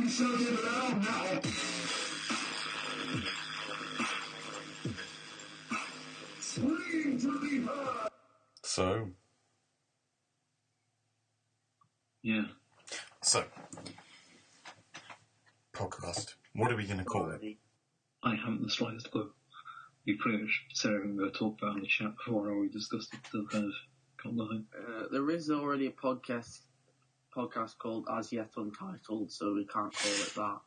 shall get loud now. Scream to be heard. So. Yeah. So. Podcast. What are we going to call it? I haven't the slightest clue. You pretty much said everything we were talking about in the chat before, and we discussed it. Still kind of got nothing. There is already a podcast called As Yet Untitled, so we can't call it that.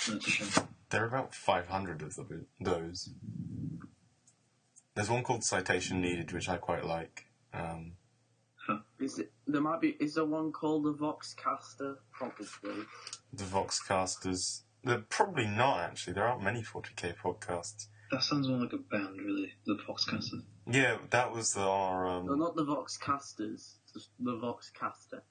That's a shame. There are about 500 of those. There's one called Citation Needed, which I quite like. Is there one called the Vox Caster? Probably. The Vox Casters. They're probably not, actually. There aren't many 40k podcasts. That sounds more like a band, really. The Vox Cast. Yeah, that was our... No, not the Vox Casters. Just the Vox Caster.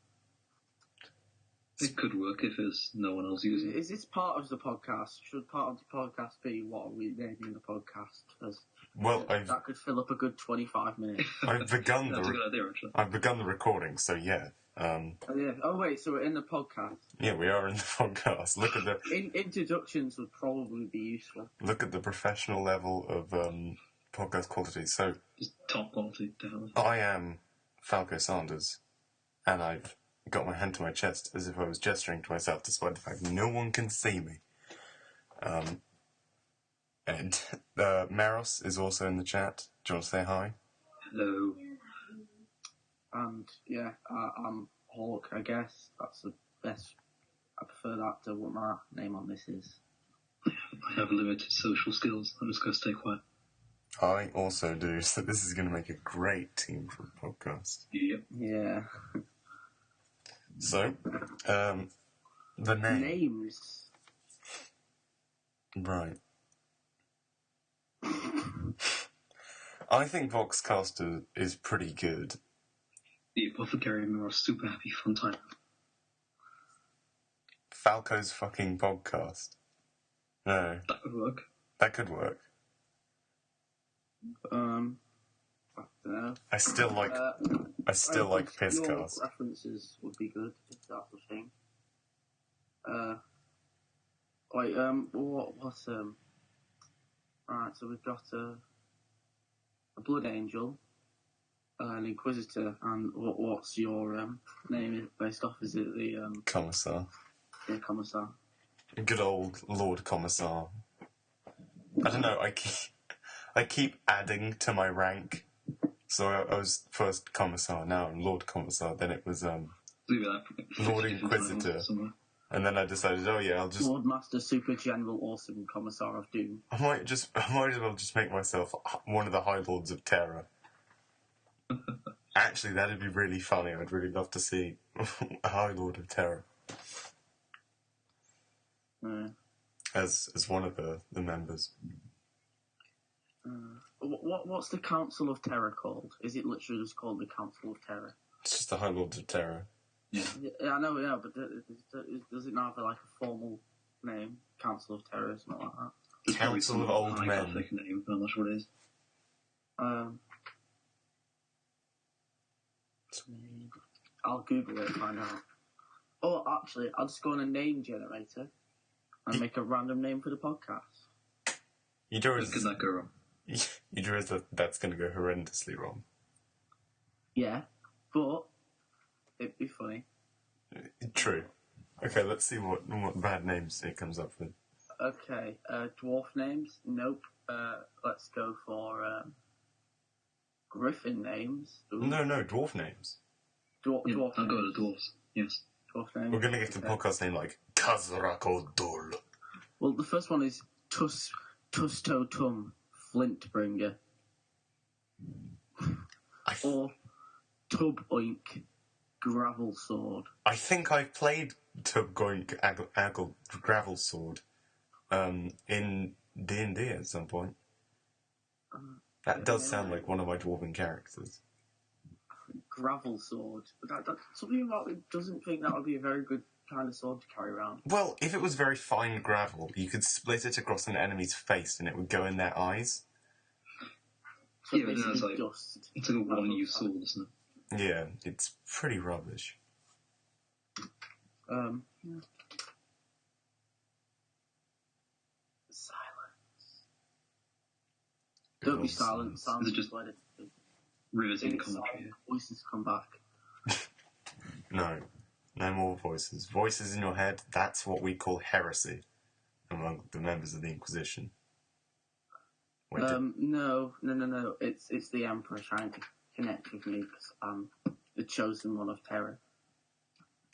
It could work if there's no one else using it. Is this part of the podcast? Should part of the podcast be what are we naming the podcast as? Well, that could fill up a good 25 minutes. I've begun That's a good idea, actually. I've begun the recording, so yeah. Oh, yeah. Oh, wait, so we're in the podcast. Yeah, we are in the podcast. Look at the... Introductions would probably be useful. Look at the professional level of podcast quality. So, Just top quality, definitely. I am Falco Sanders, and I've got my hand to my chest as if I was gesturing to myself, despite the fact no one can see me. And Maros is also in the chat. Do you want to say hi? Hello. And yeah, I'm Hawk, I guess. That's the best. I prefer that to what my name on this is. I have limited social skills. I'm just going to stay quiet. I also do, so this is going to make a great team for a podcast. Yep. Yeah. So, the name. Names. Right. I think Voxcaster is pretty good. The Apothecary and we are super happy, fun time. Falco's fucking podcast. No. That would work. That could work. I don't know. I still like Your Pisscast. references would be good if that's the thing. What's Alright, so we've got a Blood Angel, an Inquisitor, and what's your name based off? Is it the Commissar. Yeah, Commissar? Good old Lord Commissar. I don't know, I keep adding to my rank. So I was first Commissar, now I'm Lord Commissar, then it was Lord Inquisitor. And then I decided, oh yeah, I'll just... Lord Master Super General Awesome Commissar of Doom. I might as well just make myself one of the High Lords of Terror. Actually, that'd be really funny. I'd really love to see a High Lord of Terror. As one of the members. What's the Council of Terror called? Is it literally just called the Council of Terror? It's just the High Lords of Terror. Yeah. Yeah, I know, yeah, but does it not have like a formal name? Council of Terror, something like that? Council of Old Men. Name, but I'm not sure what it is. I'll Google it and find out. Oh, actually, I'll just go on a name generator and make a random name for the podcast. You do Could that go wrong? You realize that's going to go horrendously wrong. Yeah, but it'd be funny. True. Okay, let's see what bad names it comes up with. Okay, dwarf names? Nope. Let's go for griffin names. Ooh. No, dwarf names. Dwarf I'll go names. with the dwarves. Yes. Dwarf names. We're going to get the podcast name like Kazrakodul. Well, the first one is Tustotum Flintbringer. Or Tub Oink Gravel Sword. I think I played Tubgoink Aggle Gravel Sword in D&D at some point. That does sound like one of my dwarven characters. Gravel Sword. Something about it doesn't think that would be a very good kind of sword to carry around. Well, if it was very fine gravel, you could split it across an enemy's face and it would go in their eyes. So Yeah, but then it's like, dust. it's like a one-use sword, isn't it? Yeah, it's pretty rubbish. Yeah. Don't be silent. Silence Is it just let it. riveting It's commentary? silent. Voices come back. No. No more voices. Voices in your head, that's what we call heresy among the members of the Inquisition. Wait, No. It's the Emperor trying to connect with me because I'm the chosen one of terror.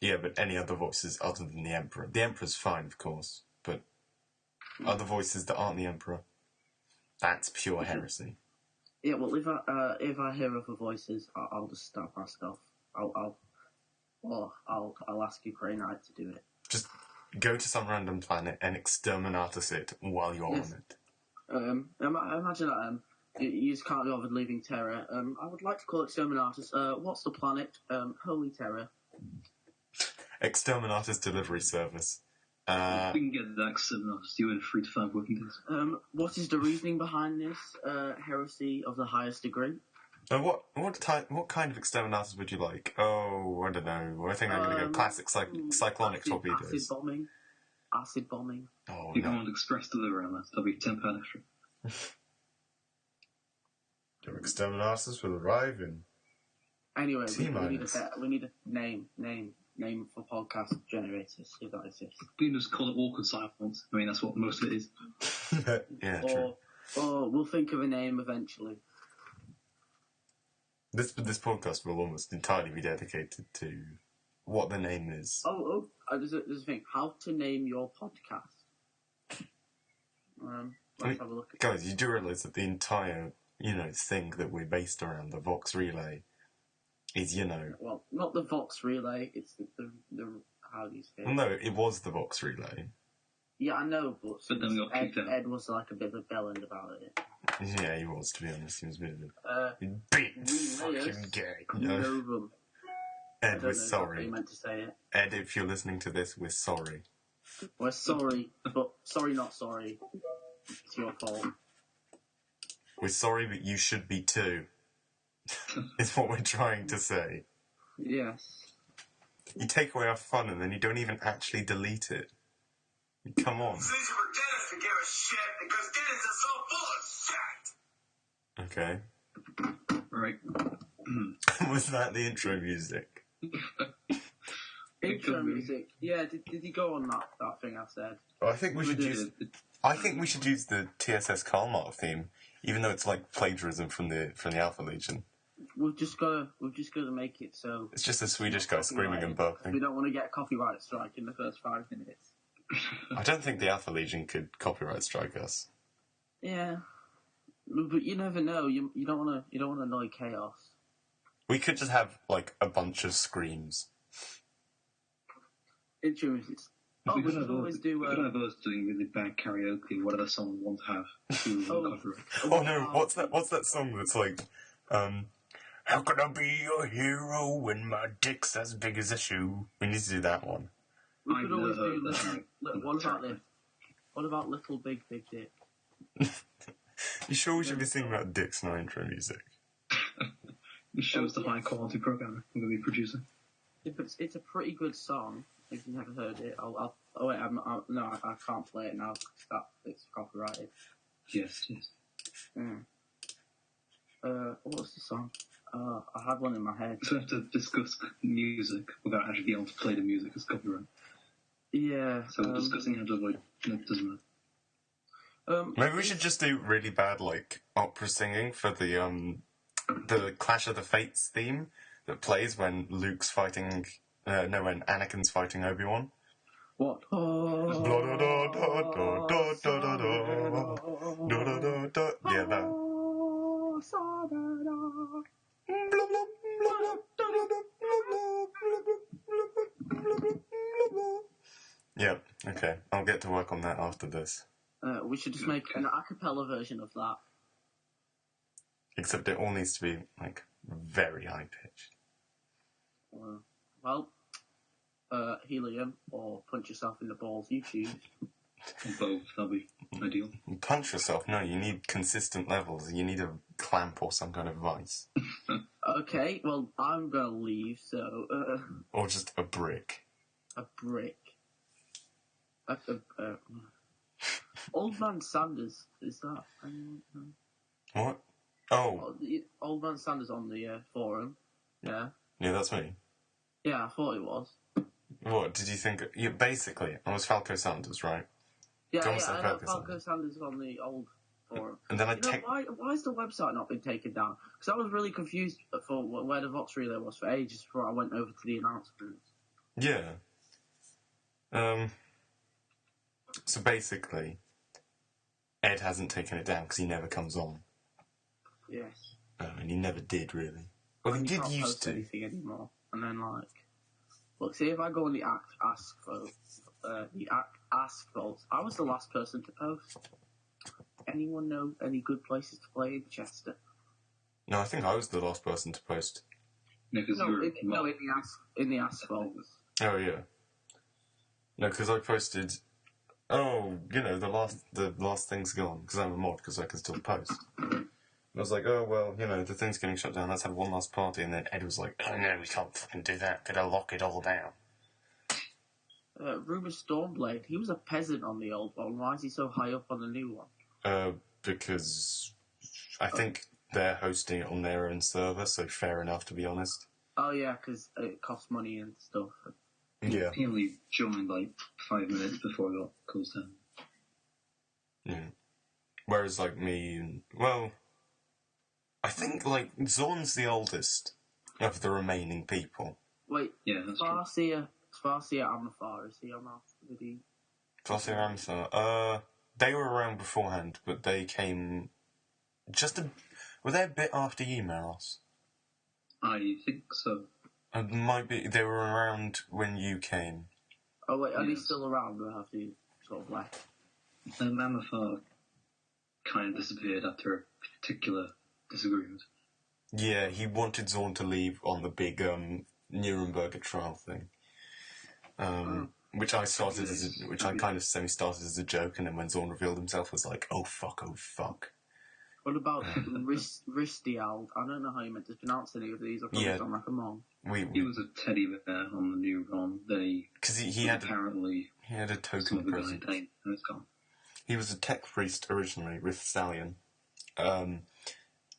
yeah, but any other voices other than the Emperor. The Emperor's fine, of course, but other voices that aren't the Emperor, that's pure heresy. Yeah, well, if I hear other voices, I'll just stop myself. I'll ask Ukraine Knight to do it. Just go to some random planet and exterminatus it while you're Yes. on it. Imagine that. You just can't be bothered leaving Terra. I would like to call Exterminatus. What's the planet? Holy Terra. Exterminatus delivery service. We can get that Exterminatus to you in 3 to 5 working days. What is the reasoning behind this heresy of the highest degree? What kind of exterminatus would you like? Oh, I don't know. I think I'm going to go classic cyclonic torpedoes. Acid bombing. Oh, You no. want express delivery on that, that'll be £10 extra. Your exterminatus will arrive in... Anyway, we T-minus. need a name for podcast generators, if that exists. We can just call it awkward silence. I mean, that's what most of it is. Yeah, true. Or we'll think of a name eventually. This podcast will almost entirely be dedicated to what the name is. There's a thing. How to name your podcast. Let's have a look at Guys, you do realise that the entire, thing that we're based around, the Vox Relay, is, Well, not the Vox Relay, it's the how do you say it? Well, no, it was the Vox Relay. Yeah, I know, but then we got kicked out. Ed was like a bit of a bellend about it. Yeah, he was, to be honest. He was a bit of a big fucking gay. Know them. Ed, we're I sorry. meant to say it. Ed, if you're listening to this, we're sorry. We're sorry, but sorry not sorry. It's your fault. We're sorry, but you should be too. Is what we're trying to say. Yes. You take away our fun and then you don't even actually delete it. Come on. It's easy for Dennis to give a shit because Dennis is so full of shit. Okay. Right. Was that the intro music? Intro music. Yeah, did he go on that thing I said? Well, I think we should use the TSS Kalmar theme, even though it's like plagiarism from the Alpha Legion. We've just gotta make it so It's just a Swedish guy screaming and we burping. don't want to get a copyright strike in the first 5 minutes. I don't think the Alpha Legion could copyright strike us. Yeah, but you never know. You don't want to annoy chaos. We could just have like a bunch of screams. Intro music. We We should always do. We could have us doing really bad karaoke, whatever song we want to have. To copyright. Oh no! What's that song that's like, how can I be your hero when my dick's as big as a shoe? We need to do that one. We could always I've do never this. heard that. What about this? What about Little Big Dick? You sure we should be singing about dicks in our intro music? It shows the high quality programmer we're going to be producing. Yeah, but it's a pretty good song. If you've never heard it, I can't play it now because it's copyrighted. Yes. What's the song? I had one in my head. So we have to discuss music without actually being able to play the music as copyright. Yeah. So discussing how to avoid it doesn't matter. Maybe we should just do really bad like opera singing for the Clash of the Fates theme that plays when Luke's fighting. When Anakin's fighting Obi-Wan. What? Yeah, that. Yeah, okay. I'll get to work on that after this. We should just make an a cappella version of that. Except it all needs to be, like, very high-pitched. Well, helium or punch yourself in the balls, you choose. Both, that'll be ideal. Punch yourself? No, you need consistent levels. You need a clamp or some kind of vice. Okay, well, I'm gonna leave, so... Or just a brick. A brick. Old Man Sanders, is that... What? Oh, Oh, Old Man Sanders on the forum. Yeah. yeah, that's me. Yeah, I thought it was. What did you think? Yeah, basically, I was Falco Sanders, right? Yeah, Thomas yeah, and I know Falco Falco Sanders on the old forum. And then I You know, why has the website not been taken down? Because I was really confused for where the Vox Relay was for ages before I went over to the announcements. Yeah. So basically, Ed hasn't taken it down because he never comes on. Yes. And he never did, really. Well, he And you did can't used post to. anything anymore. And then, look, see if I go on the Ask Vault, I was the last person to post. Anyone know any good places to play in Chester? No, I think I was the last person to post. No, because in the Ask Vault. Oh, yeah. No, because I posted... Oh, the last thing's gone, because I'm a mod, because I can still post. I was like, oh, well, the thing's getting shut down, let's have one last party, and then Ed was like, oh, no, we can't fucking do that, gotta lock it all down. Rubus Stormblade, he was a peasant on the old one, why is he so high up on the new one? Because I think they're hosting it on their own server, so fair enough, to be honest. Oh, yeah, because it costs money and stuff. Yeah. He only joined 5 minutes before it got closed down. Yeah. Whereas, me, I think, Zorn's the oldest of the remaining people. Wait, yeah, that's Farsia Amafar, is he on our video? Farsia Amafar, they were around beforehand, but they came were they a bit after you, Maros? I think so. It might be, they were around when you came. Oh wait, are they still around or have they sort of left? Amafar kind of disappeared after a particular disagreement. Yeah, he wanted Zorn to leave on the big Nuremberg trial thing. Which I kind of semi-started as a joke, and then when Zorn revealed himself, was like, oh fuck. What about Ristiald? I don't know how you meant to pronounce any of these. I probably sound like a mom. He was a teddy bear on the new ROM. Because he had a token present. And it's gone. He was a tech priest originally with Stallion, and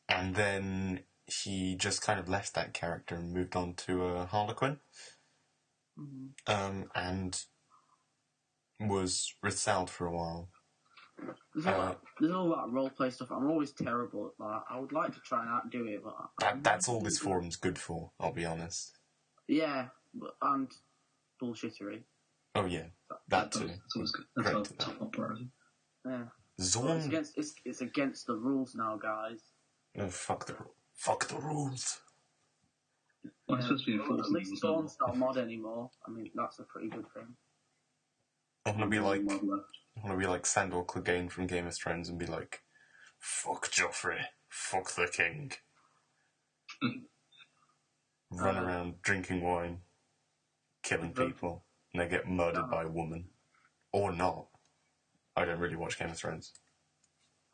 then he just kind of left that character and moved on to Harlequin, and was with Sald for a while. There's all that roleplay stuff. I'm always terrible at that. I would like to try and outdo it, but That's all this forum's good for, I'll be honest. Yeah, and bullshittery. Oh yeah, that too. That's always good. That's our top priority. Yeah. Zorn. It's against the rules now, guys. No, fuck the rules. Well, it's supposed to be enforced. At least Zorn's not a mod anymore. I mean, that's a pretty good thing. I want to be like Sandor Clegane from Game of Thrones and be like, fuck Joffrey, fuck the king. Run around drinking wine, killing people, and they get murdered by a woman. Or not. I don't really watch Game of Thrones.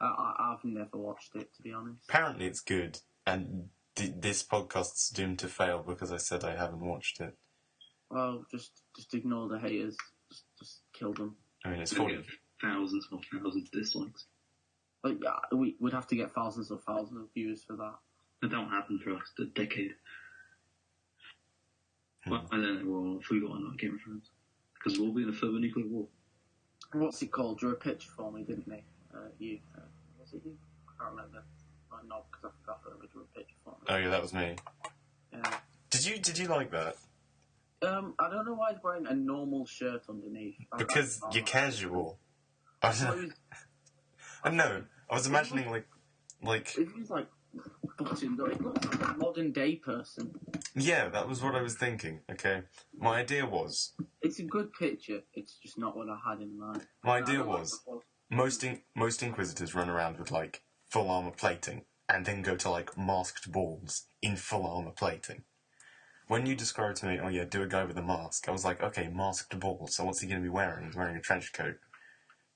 I've never watched it, to be honest. Apparently it's good, and this podcast's doomed to fail because I said I haven't watched it. Well, just ignore the haters. Just kill them. I mean, it's 40. Thousands of dislikes. But yeah, we'd have to get thousands of viewers for that. That don't happen for us. A decade. Well, I don't know if we got on Game of Thrones. Because we'll be in a further nuclear war. What's it called? Drew a picture for me, didn't they? You. Was it you? I can't remember. No, because I forgot that drew a picture for me. Oh yeah, that was me. Yeah. Did you like that? I don't know why he's wearing a normal shirt underneath. Because you're casual. I don't know. I was imagining like. If he's buttoned up, he looks like a modern day person. Yeah, that was what I was thinking. Okay, my idea was. It's a good picture. It's just not what I had in mind. My idea was most Inquisitors run around with full armor plating, and then go to masked balls in full armor plating. When you described to me, oh yeah, do a guy with a mask, I was like, okay, masked ball. So what's he going to be wearing? He's wearing a trench coat.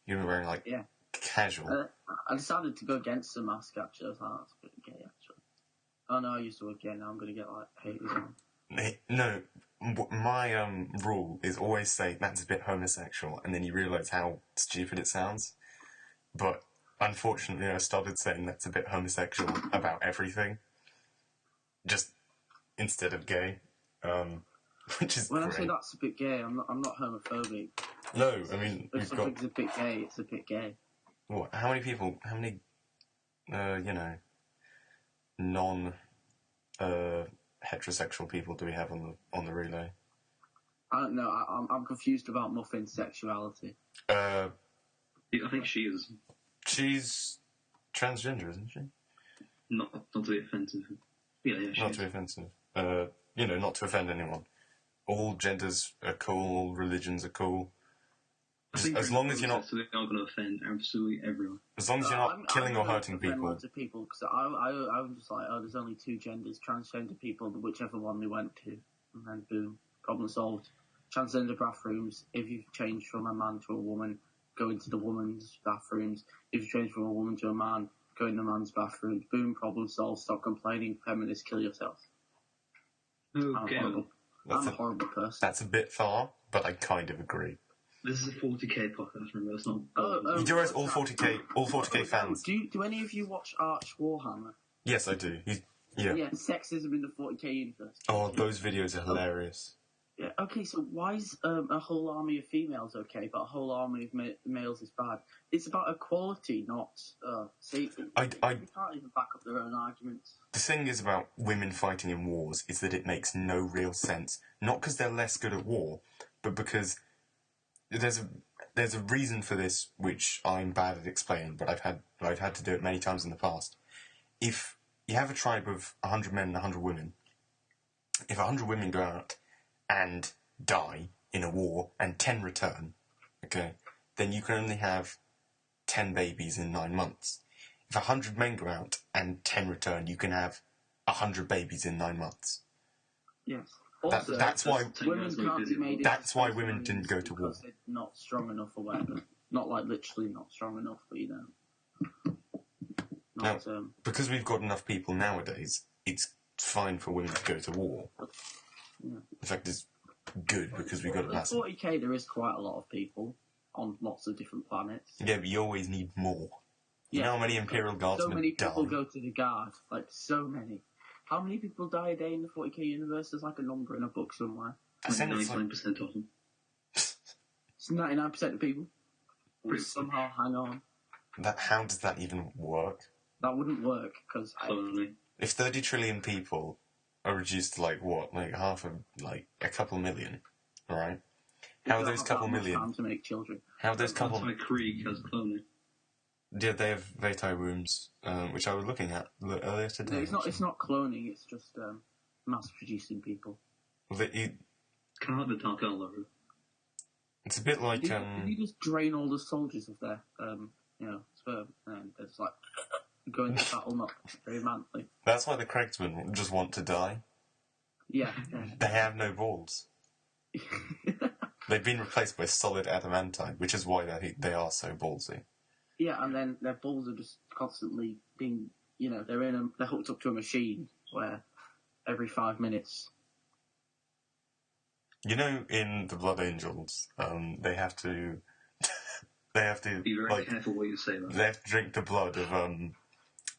You're going to be wearing casual. I decided to go against the mask actually. I was like, that's a bit gay actually. Oh no, I used to work gay. Now I'm going to get haters on. No, my rule is always say that's a bit homosexual, and then you realise how stupid it sounds. But unfortunately, I started saying that's a bit homosexual about everything, just instead of gay, which is When great. I say that's a bit gay, I'm not homophobic. No, I mean, If we've got... something's a bit gay, it's a bit gay. What, how many, non, heterosexual people do we have on the relay? I don't know. I'm confused about Muffin's sexuality. I think she is. She's transgender, isn't she? Not to be offensive. Yeah, she Not is. to be offensive. Not to offend anyone. All genders are cool, all religions are cool. I think As long as you're not... So they're not going to offend absolutely everyone. As long as you're not killing or hurting people. Loads of people, because I was just like, there's only two genders, transgender people, whichever one they went to, and then boom, problem solved. Transgender bathrooms, if you've changed from a man to a woman, go into the woman's bathrooms. If you change from a woman to a man, go in the man's bathroom. Boom, problem solved. Stop complaining. Feminists, kill yourself. Okay. I'm a horrible person. That's a bit far, but I kind of agree. This is a 40k podcast, remember? It's not. You do realize all 40k fans. Do any of you watch Arch Warhammer? Yes, I do. Yeah. Yeah, sexism in the 40k universe. Oh, those videos are hilarious. Yeah. Okay, so why is a whole army of females okay, but a whole army of males is bad? It's about equality, not see. I you can't even back up their own arguments. The thing is about women fighting in wars is that it makes no real sense. Not because they're less good at war, but because there's a reason for this, which I'm bad at explaining, but I've had to do it many times in the past. If you have a tribe of 100 men and 100 women, if 100 women go out and die in a war and 10 return, okay, then you can only have 10 babies in 9 months. If 100 men go out and 10 return, you can have 100 babies in 9 months. Yes. Also, that's why women can't be made. That's why women didn't go to war. Because they're not strong enough or whatever. Not like literally not strong enough, but you know. Not, now, because we've got enough people nowadays, it's fine for women to go to war. Yeah. In fact, it's good because we've got a massive... 40k, there is quite a lot of people on lots of different planets. Yeah, but you always need more. You know how many Imperial Guardsmen die? So many people die? go to the Guard. Like, so many. How many people die a day in the 40k universe? There's like a number in a book somewhere. I think it's 99% of them. It's 99% of people will somehow hang on. How does that even work? That wouldn't work, because... If 30 trillion people are reduced to, a couple million, alright? How are those couple million... time to make children. How are those couple... That's why Krieg has cloning. Yeah, they have Veti rooms, which I was looking at earlier today. No, it's not cloning, it's just mass-producing people. Well, Kind of like the Dark Elder. it's a bit like... Did you just drain all the soldiers of their, sperm, and they're just like... go into battle not very manly. That's why the Kregsmen just want to die. Yeah. They have no balls. They've been replaced by solid adamantine, which is why they are so ballsy. Yeah, and then their balls are just constantly being, they're hooked up to a machine where every 5 minutes. You know, in the Blood Angels, they have to Be very careful what you say about they have to drink the blood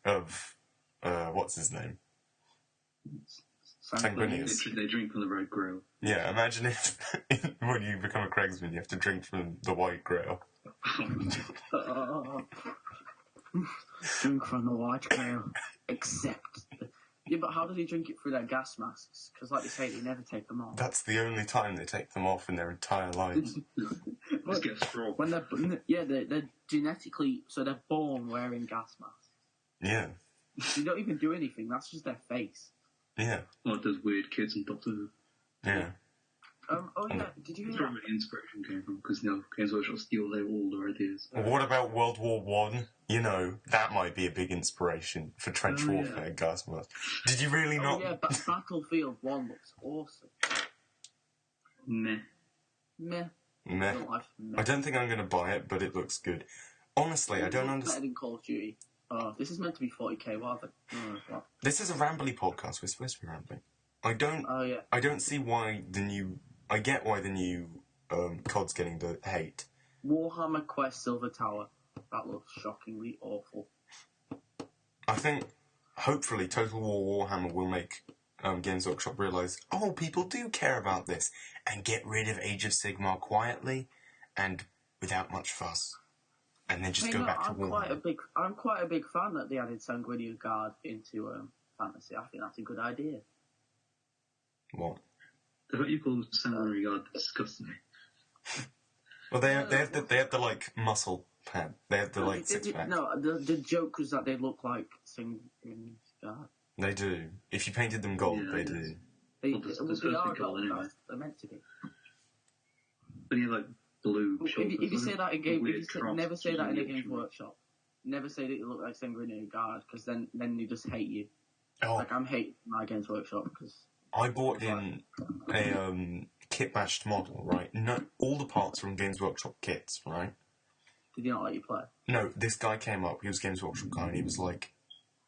of what's his name? Sanguinius. They drink from the Red Grail. Yeah, imagine if when you become a Kregsman, you have to drink from the White Grail. Drink from the White Grail, except... Yeah, but how does he drink it through their gas masks? Because like they say, they never take them off. That's the only time they take them off in their entire lives. Just get strong. When they're genetically... So they're born wearing gas masks. Yeah. They don't even do anything, that's just their face. Yeah. Like those weird kids in Doctor Who. Yeah. Did you hear That's where the inspiration came from, because, Games Workshop steal all their ideas. What about World War One? That might be a big inspiration for trench warfare, gas masks. Did you really not? Yeah, but Battlefield 1 looks awesome. Meh. Meh. Real life, meh. I don't think I'm going to buy it, but it looks good. Honestly, I don't Better understand. than Call of Duty. Oh, this is meant to be 40k, what? This is a rambly podcast. We're supposed to be rambling. I don't see why the new... I get why the new COD's getting the hate. Warhammer Quest Silver Tower. That looks shockingly awful. I think, hopefully, Total War Warhammer will make Games Workshop realise, oh, people do care about this, and get rid of Age of Sigmar quietly and without much fuss. And then just go back to Warhammer. I'm quite a big fan that they added Sanguinius Guard into fantasy. I think that's a good idea. What? The fact you call Sanguinius Guard disgusting me. Well, they have the like muscle pad. They have the like six pack. No, the joke was that they look like Sanguinius Guard. They do. If you painted them gold, they do. They Well, they are gold gold, anyway. they're meant to be. But you have like blue shoulders. If you say that in game, weird cross never say that in a between Games the Workshop. Never say that you look like Sanguinius Guard, because then they just hate you. Oh, Like I'm hating my Games Workshop because I bought in a kit bashed model, right? No, all the parts from Games Workshop kits, right? did you not let you play? No, this guy came up. He was a Games Workshop guy, and he was like,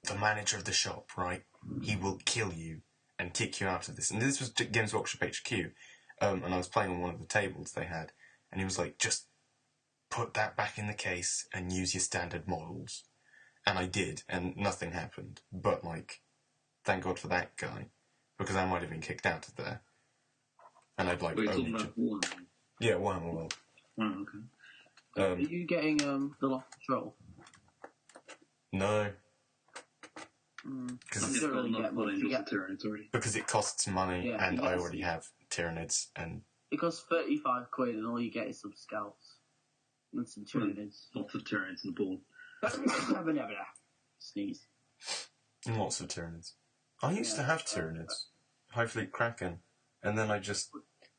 the manager of the shop, right? He will kill you and kick you out of this. And this was Games Workshop HQ, and I was playing on one of the tables they had, and he was like, just put that back in the case and use your standard models. And I did, and nothing happened. But, like, thank God for that guy, because I might have been kicked out of there. And I'd, like, Wait, you're only... talking about one. Yeah, Warhammer World. Oh, okay. Are you getting the Lost Patrol? No. I've You don't really got get enough much. You Angels get, and Tyranids already. Because it costs money, Yeah, and you I get already have Tyranids, and... it costs £35 and all you get is some scouts and some Tyranids. Lots of Tyranids on the board. Sneeze. And lots of Tyranids. I used to have Tyranids. High Fleet Kraken. And then I just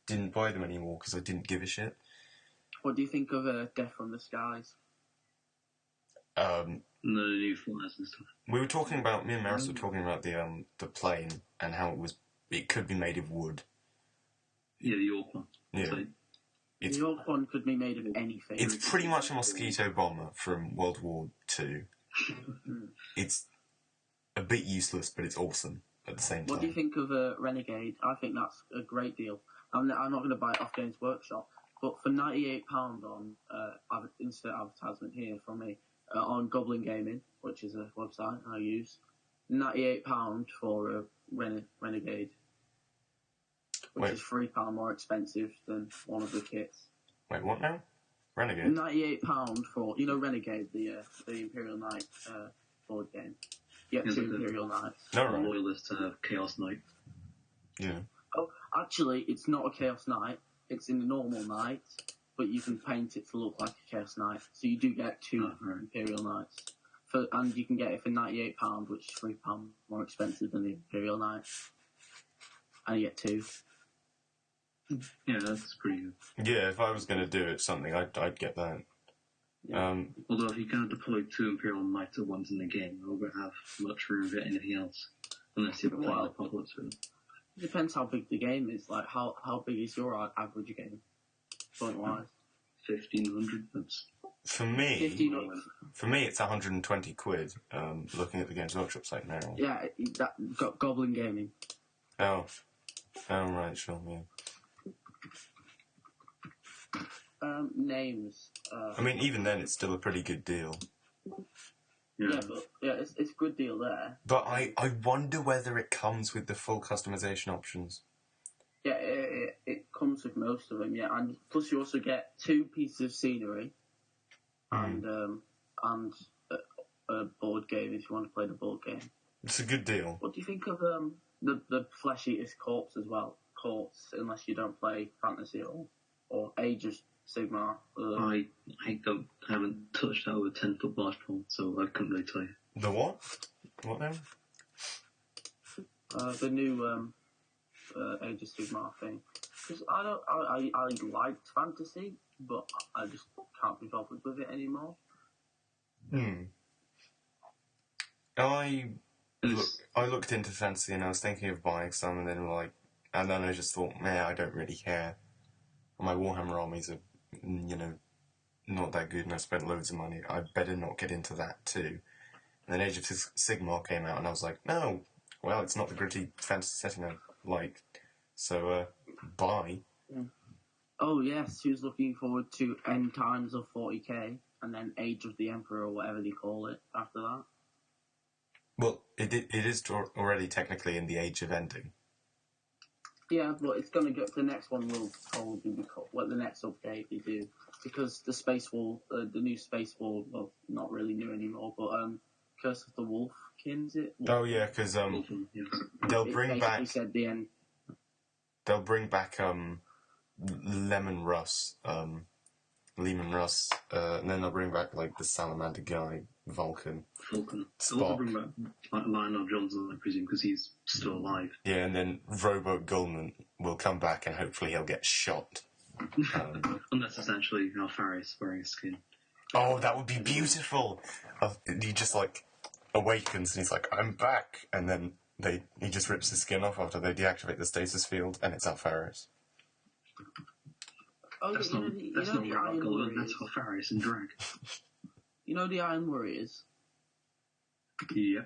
didn't buy them anymore because I didn't give a shit. What do you think of Death from the Skies? And the new flyers and stuff. We were talking about, me and Maris were talking about the plane and how it could be made of wood. Yeah, the York one. Yeah. So, It's, The York one could be made of anything. it's pretty much a mosquito bomber from World War II. It's a bit useless, but it's awesome at the same time. What do you think of Renegade? I think that's a great deal. I'm not going to buy it off Games Workshop, but for £98 on insert advertisement here from me on Goblin Gaming, which is a website I use, £98 for a Renegade, which is £3 more expensive than one of the kits. Wait, what now? Renegade? £98 for Renegade, the Imperial Knight board game. You get Yeah, two but the- Imperial Knights. No, the right. Loyalist Chaos Knight. Yeah. Oh, actually, it's not a Chaos Knight. It's a normal Knight, but you can paint it to look like a Chaos Knight. So you do get two right. Imperial Knights. And you can get it for £98, which is £3 more expensive than the Imperial Knight. And you get two. Yeah, that's pretty good. Yeah, if I was going to do it something, I'd get that. Yeah. Although if you can deploy two Imperial Knights at once in the game, you won't have much room for anything else. Unless you're playing Well, Apocalypse with them. It depends how big the game is. Like, how big is your average game, point-wise? 1,500, that's... For me, 15 it's 120 quid, looking at the Games Workshop site now. Yeah, that got Goblin Gaming. Oh, right, sure, yeah. Names. I mean, even then, it's still a pretty good deal. Yeah, but it's a good deal there. But I wonder whether it comes with the full customization options. Yeah, it comes with most of them. Yeah, and plus you also get 2 pieces of scenery, and a board game if you want to play the board game. It's a good deal. What do you think of the Flesh Eater's Corpse as well? Corpse, unless you don't play fantasy or Age of Sigmar. I haven't touched that with a 10-foot barge pole, so I couldn't really tell you. The what? What now? The new Age of Sigmar thing. Because I liked fantasy, but I just can't be bothered with it anymore. I looked into fantasy and I was thinking of buying some, and then I just thought, man, I don't really care. My Warhammer armies are, not that good, and I spent loads of money. I better not get into that too. And then Age of Sigmar came out, and I was like, no, well, it's not the gritty fantasy setting I like. So, bye. Oh yes, he was looking forward to End Times of 40k, and then Age of the Emperor, or whatever they call it after that. Well, it is already technically in the age of ending. Yeah, but it's going to get the next one will probably be called, the next update they do, because the Space Wall, the new Space Wall, well, not really new anymore, but Curse of the Wolfkin, is it? Oh yeah, because Yes. they'll It bring basically back said the end. Lemon Russ, Lehman Russ, and then they'll bring back like the salamander guy, Vulcan. Falcon. They'll Spock. also bring back Lionel Johnson, I presume, because he's still alive. Yeah, and then Robo Gullman will come back and hopefully he'll get shot. Unless it's actually Alfaris wearing a skin. Oh, that would be beautiful! He just like awakens and he's like, I'm back! And then he just rips his skin off after they deactivate the stasis field and it's Alfaris. Oh, That's yeah, not the Rob Iron Gullen, Warriors. that's Alfaris in drag. You know the Iron Warriors? Yeah.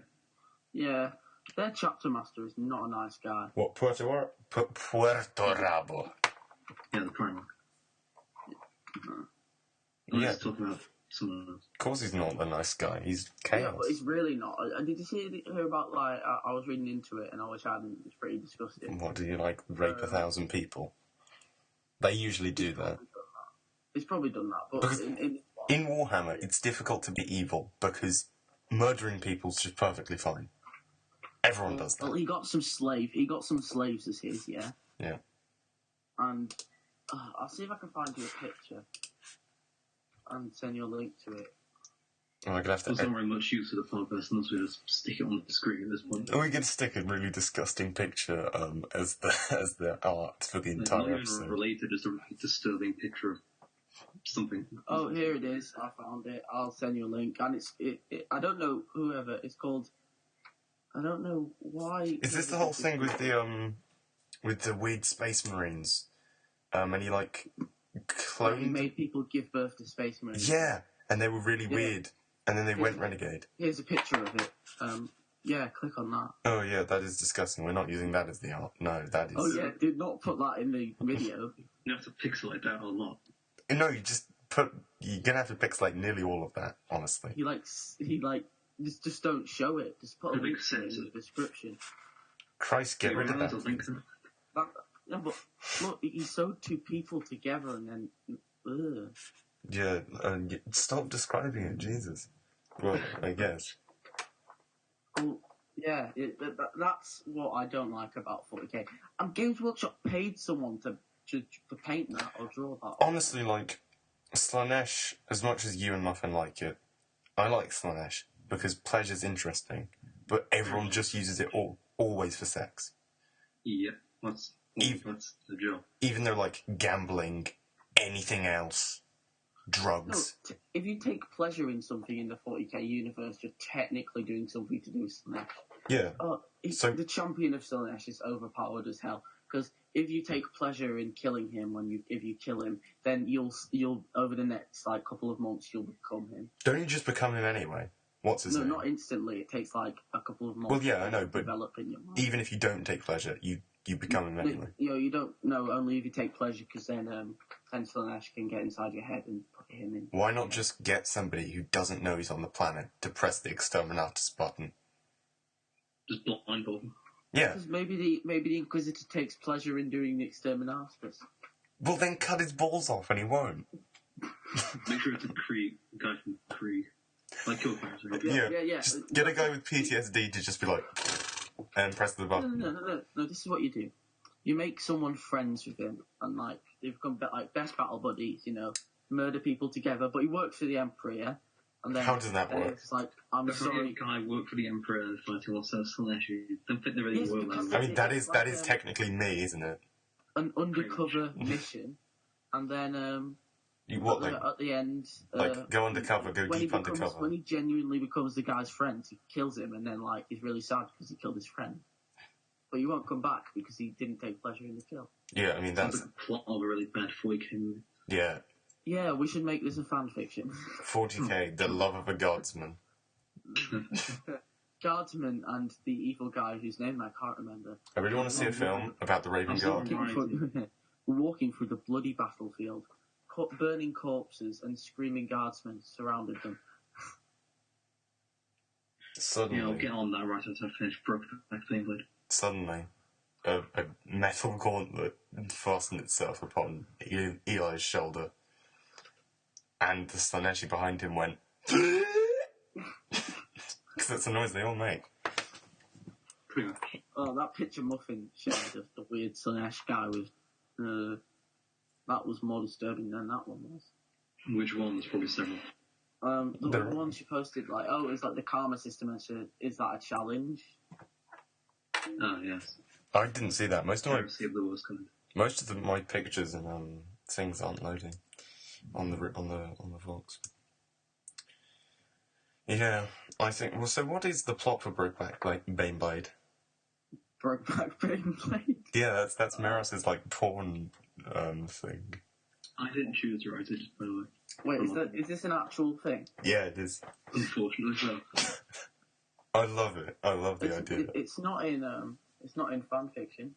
Yeah, their chapter master is not a nice guy. What, Puerto Rabo? Yeah, the Primarch. Yeah. Let's talk about someone else. Of course he's not a nice guy, he's Yeah, chaos. but it's really not. Did you hear about, like, I was reading into it and I wish I hadn't. It's pretty disgusting. What, do you like rape 1,000 people? They usually do that. He's probably done that, but Because in Warhammer, it's difficult to be evil because murdering people's just perfectly fine. Everyone does that. Well, he got some slaves as his, yeah. Yeah. And I'll see if I can find you a picture and send you a link to it. Oh, I'm gonna have There's to. not very much use of the podcast unless we just stick it on the screen at this point. We can stick a really disgusting picture as the art for the It's not entire even episode. related, just a disturbing picture of something. Oh, here it is. I found it. I'll send you a link. And I don't know whoever. It's called. I don't know why. Is this the whole thing with the weird space marines? And he like He cloned. made people give birth to space marines. Yeah, and they were really weird, and then they went renegade. Here's a picture of it. Yeah, click on that. Oh yeah, that is disgusting. We're not using that as the art. No, that is. Oh yeah, did not put that in the video. You have to pixelate that a lot. No, you just put. You're gonna have to pixelate nearly all of that, honestly. Just don't show it. Just put a It link makes to it sense. in the description. Christ, get rid of that. No, but look, he sewed two people together and then. Ugh. Yeah, stop describing it, Jesus. Well, I guess. Well, yeah, that's what I don't like about 40k. And Games Workshop paid someone to paint that or draw that. Honestly, like, Slanesh, as much as you and Muffin like it, I like Slanesh because pleasure's interesting, but everyone just uses it always for sex. Yeah, that's the job. Even though, like, gambling, anything else, drugs. No, if you take pleasure in something in the 40k universe, you're technically doing something to do with Slanesh. Yeah. So- The champion of Slanesh is overpowered as hell. Because if you take pleasure in killing him, if you kill him, then you'll over the next like couple of months you'll become him. Don't you just become him anyway? What's his No, name? not instantly. It takes like a couple of months. Well, yeah, I know, to but develop in your mind. even if you don't take pleasure, you become him anyway. You don't know only if you take pleasure, because then Slanesh can get inside your head and put him in. Why not just get somebody who doesn't know he's on the planet to press the exterminatus button? Just blindfold them. Yeah. Because maybe the Inquisitor takes pleasure in doing the exterminatus. Well, then cut his balls off and he won't. Make sure it's a guy from Krieg. Like your character. Yeah. Yeah. Just get a guy with PTSD to just be like, and press the button. No. This is what you do. You make someone friends with him, and like they become like best battle buddies. You know, murder people together. But he works for the Emperor, yeah? And then How does that work? It's like, I'm That's not sorry. a guy work for the Emperor and fighting alongside Slanesh. You don't think they're really Yes, well because now. I mean, that is like, technically me, isn't it? An undercover mission, and then You what, like, at the end, go undercover, go when deep he becomes, undercover. when he genuinely becomes the guy's friend, he kills him, and then like he's really sad because he killed his friend. But he won't come back because he didn't take pleasure in the kill. Yeah, I mean, Sounds that's... like a plot of a really bad 40k movie. Yeah. Yeah, we should make this a fan fiction. 40k, the love of a guardsman. Guardsman and the evil guy whose name I can't remember. I really want to see a film about the Raven Guard. walking through the bloody battlefield. Burning corpses and screaming guardsmen surrounded them. Suddenly, Yeah, I'll get on that right after I finish Brokeback Mountain. suddenly, a metal gauntlet fastened itself upon Eli's shoulder, and the Slaneshi behind him went. Because that's the noise they all make. Pretty much. Oh, that picture Muffin shared of the weird Slanesh guy with. That was more disturbing than that one was. Which one? There's probably several. The one she posted, like, it's like the karma system, and is that a challenge? Ah, yes. I didn't see that. Most of My my pictures and things aren't loading on the Vox. Yeah, I think. Well, so what is the plot for Brokeback Baneblade? Brokeback Beyblade. Yeah, that's Meros's like porn thing. I didn't choose to write it, by the way. Wait, is this an actual thing? Yeah, it is. Unfortunately, so. I love it. I love the idea. It's not in fan fiction.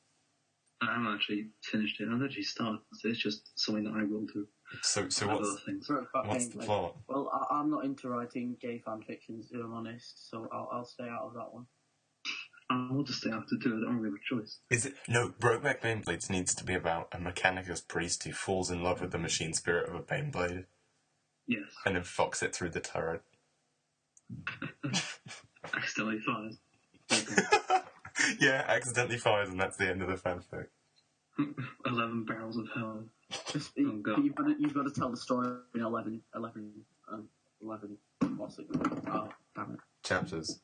I haven't actually finished it. I've actually started. It's just something that I will do. So Things. what's the plot? Well, I'm not into writing gay fan fictions, if I'm honest, so I'll stay out of that one. I want to stay out to do it. I don't really have a choice. Is it no? Brokeback Baneblades needs to be about a Mechanicus priest who falls in love with the machine spirit of a Baneblade Yes. and then fucks it through the turret. Accidentally fired. Yeah, accidentally fires, and that's the end of the fanfic. 11 barrels of hell. Oh, God. You've got to tell the story in 11 what's it called? Oh, damn it. Chapters.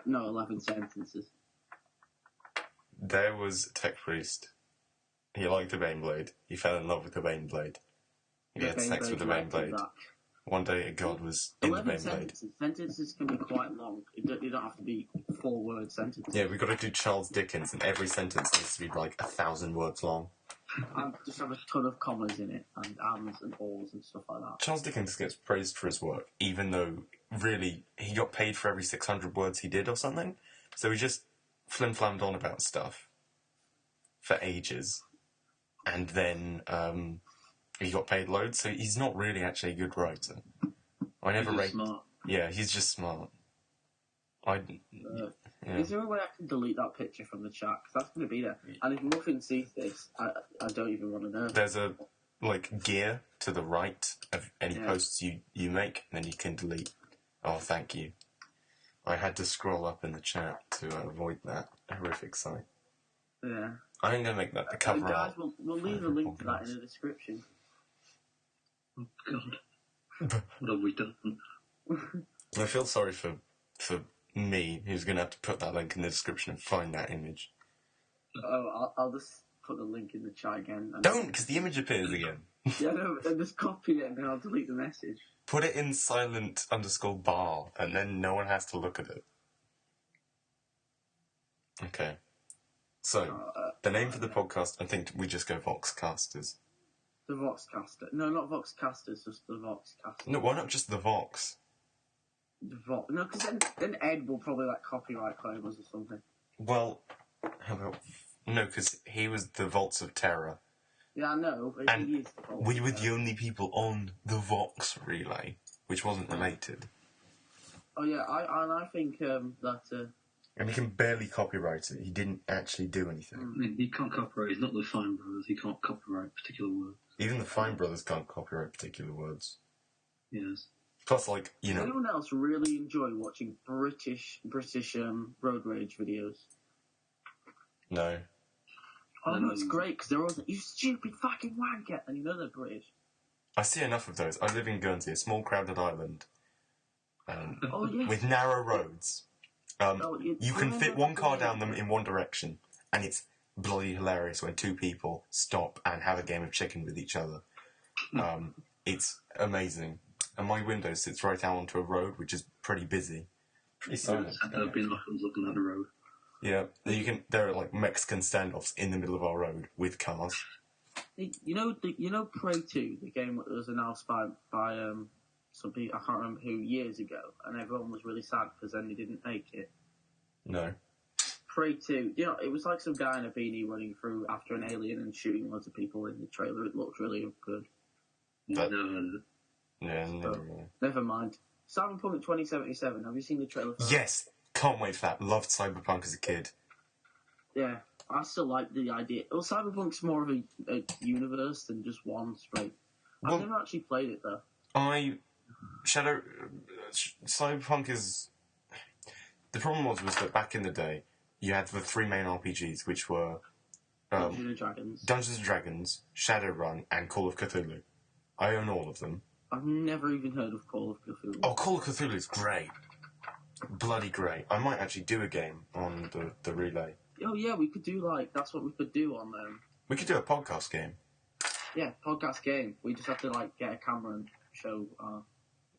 No, 11 sentences. There was a tech priest. He liked a Baneblade. He fell in love with the Baneblade. He had sex with the Baneblade. One day a god was in the 11 Baneblade. Sentences can be quite long. They don't have to be 4-word sentences. Yeah, we've got to do Charles Dickens, and every sentence needs to be like 1,000 words long. And just have a ton of commas in it, and ands and alls and stuff like that. Charles Dickens gets praised for his work, even though, really, he got paid for every 600 words he did or something. So he just flim-flammed on about stuff for ages. And then he got paid loads, so he's not really actually a good writer. I never He's rate... smart. Yeah, he's just smart. Yeah. Is there a way I can delete that picture from the chat? Because that's going to be there. And if Muffin sees this, I don't even want to know. There's a gear to the right of any posts you make, and then you can delete. Oh, thank you. I had to scroll up in the chat to avoid that horrific sight. Yeah. I'm going to make that the cover guys, art. we'll leave a link to that in the description. Oh, God. What have we done? I feel sorry for me, who's going to have to put that link in the description and find that image. Oh, I'll just put the link in the chat again. Don't, because the image appears again. Yeah, no, then just copy it and then I'll delete the message. Put it in silent_bar, and then no one has to look at it. Okay. So, the name for the podcast, I think we just go Vox Casters. The Vox Caster. No, not Vox Casters, just the Vox Caster. No, why not just the Vox? The Vox. No, because then Ed will probably copyright claim us or something. Well, how about... No, because he was the Vaults of Terror. Yeah, I know, but And he is the Vox. we were the only people on the Vox relay, which wasn't related. Oh yeah, I think that... And he can barely copyright it. He didn't actually do anything. I mean, he can't copyright. He's not the Fine Brothers. He can't copyright particular words. Even the Fine Brothers can't copyright particular words. Yes. Plus, Does anyone else really enjoy watching British road rage videos? No. Oh no, it's great because they're always like, "You stupid fucking wanker," and you know they're British. I see enough of those. I live in Guernsey, a small crowded island, Oh yeah. with narrow roads. You can fit one car down them in one direction, and it's bloody hilarious when two people stop and have a game of chicken with each other. It's amazing. And my window sits right out onto a road, which is pretty busy. Pretty silent. I've been looking at the road. Yeah, there are like Mexican standoffs in the middle of our road with cars. You know Prey 2, the game that was announced by some people, I can't remember who, years ago, and everyone was really sad because then they didn't make it. No. Prey 2, you know, it was like some guy in a beanie running through after an alien and shooting loads of people in the trailer. It looked really good. But- No, Yeah, never So, mind. never mind. Cyberpunk 2077, have you seen the trailer for that? Yes, can't wait for that. Loved Cyberpunk as a kid. Yeah, I still like the idea. Well, Cyberpunk's more of a universe than just one straight. Well- I've never actually played it, though. Cyberpunk is... The problem was that back in the day, you had the three main RPGs, which were Dungeons and Dragons. Dungeons & Dragons, Shadowrun, and Call of Cthulhu. I own all of them. I've never even heard of Call of Cthulhu. Oh, Call of Cthulhu is great. Bloody great. I might actually do a game on the Relay. Oh, yeah, we could do, that's what we could do on, We could do a podcast game. podcast game. We just have to, get a camera and show,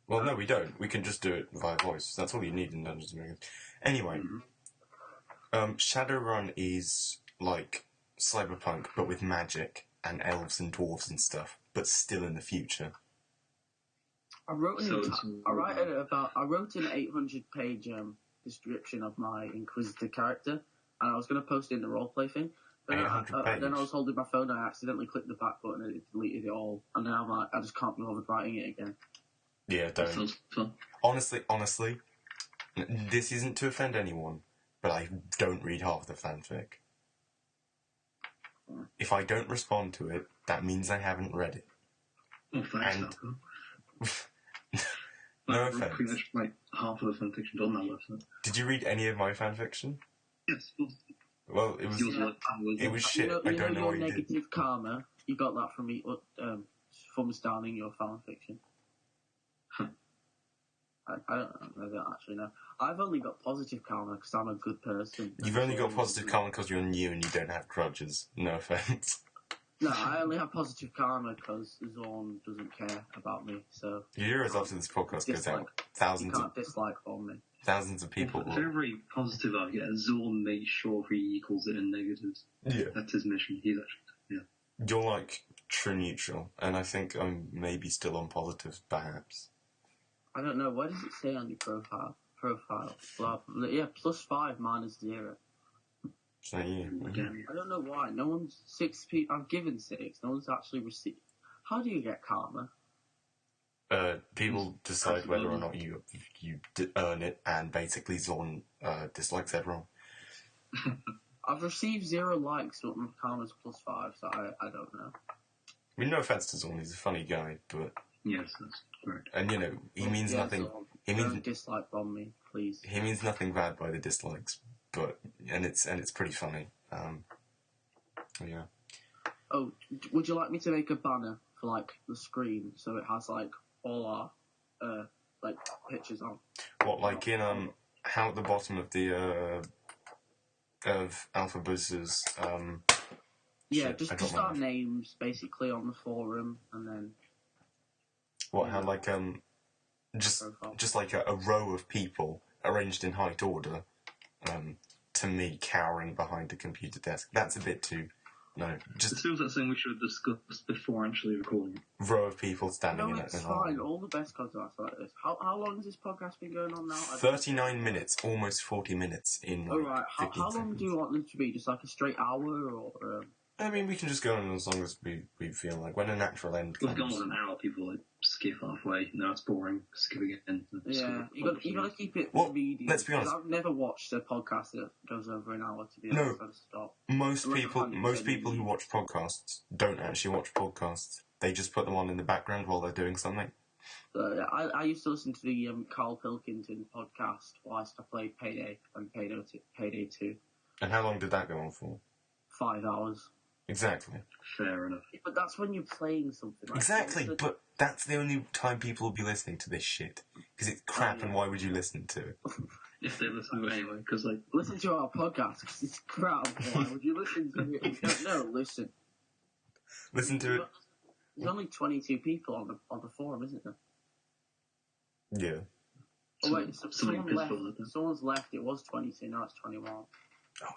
Well, no, we don't. We can just do it via voice. That's all you need in Dungeons & Dragons. Anyway, Shadowrun is like Cyberpunk, but with magic and elves and dwarves and stuff, but still in the future. I wrote So an it's- I wrote an 800-page description of my Inquisitor character, and I was going to post it in the roleplay thing. Then 800 pages? then I was holding my phone, and I accidentally clicked the back button, and it deleted it all. And now I'm like, I just can't be bothered writing it again. Yeah, that don't. sounds fun. Honestly, this isn't to offend anyone, but I don't read half the fanfic. If I don't respond to it, that means I haven't read it. Oh, thanks, And- Malcolm. No I've offence. pretty much half of the fanfiction on that website. Did you read any of my fanfiction? Yes, of course. Well, it was Yours were like hours. it was shit. You I don't know your what you did. negative karma. You got that from me, thumbs down in your fan fiction. Huh. I don't actually know. I've only got positive karma because I'm a good person. You've only got positive karma because you're new and you don't have grudges. No offense. No, I only have positive karma because Zorn doesn't care about me. So You realise after this podcast goes out, you thousands can't dislike on me. of people Well, will. very positive of it. Zorn makes sure he equals it in negatives. Yeah. That's his mission. He's actually, yeah. You're like true neutral, and I think I'm maybe still on positives, perhaps. I don't know. What does it say on your profile? Blah, blah. Yeah, +5 -0. So yeah. Again, I don't know why. No one's 6 people. I've given 6. No one's actually received. How do you get karma? People decide whether or not you earn it, and basically Zorn dislikes everyone. I've received 0 likes, but my karma's +5, so I don't know. I mean, no offense to Zorn, he's a funny guy, but yes, that's correct. and he means Yeah, nothing. so He means don't dislike on me, please. he means nothing bad by the dislikes, but and it's pretty funny. Yeah. Oh, would you like me to make a banner for the screen so it has all our pictures on? What, like in how at the bottom of the of Alpha Buzz's Yeah, shit, I just don't our know. names basically on the forum, and then How like just like a row of people arranged in height order, to me cowering behind a computer desk. That's a bit too This feels like something we should have discussed before actually recording. row of people standing no, in it's an fine. aisle. All the best podcasts like this. How long has this podcast been going on now? 39 minutes, almost 40 minutes in All like right. 15 How long seconds. do you want them to be? Just a straight hour, or? I mean, we can just go on as long as we feel like. When a natural end We've gone comes. an hour, people skip halfway. No, it's boring. Skip again. Yeah, you got to keep it Well, medium. let's be honest. 'cause I've never watched a podcast that goes over an hour. To be No. honest, I'll stop. Most Unless people, I find it most people who genuinely- watch podcasts don't actually watch podcasts. They just put them on in the background while they're doing something. I used to listen to the Carl Pilkington podcast whilst I played Payday and Payday 2. And how long did that go on for? 5 hours. Exactly. Fair enough. But that's when you're playing something. Exactly, it's a- but that's the only time people will be listening to this shit. Because it's crap, and why would you listen to it? If they listen to it anyway, because Listen to our podcast because it's crap. Why would you listen to it? If you don't know, listen. Listen to it. There's only 22 people on the forum, isn't there? Yeah. Oh wait, something someone left. pissed off. Someone's left. It was 22. Now it's 21. Oh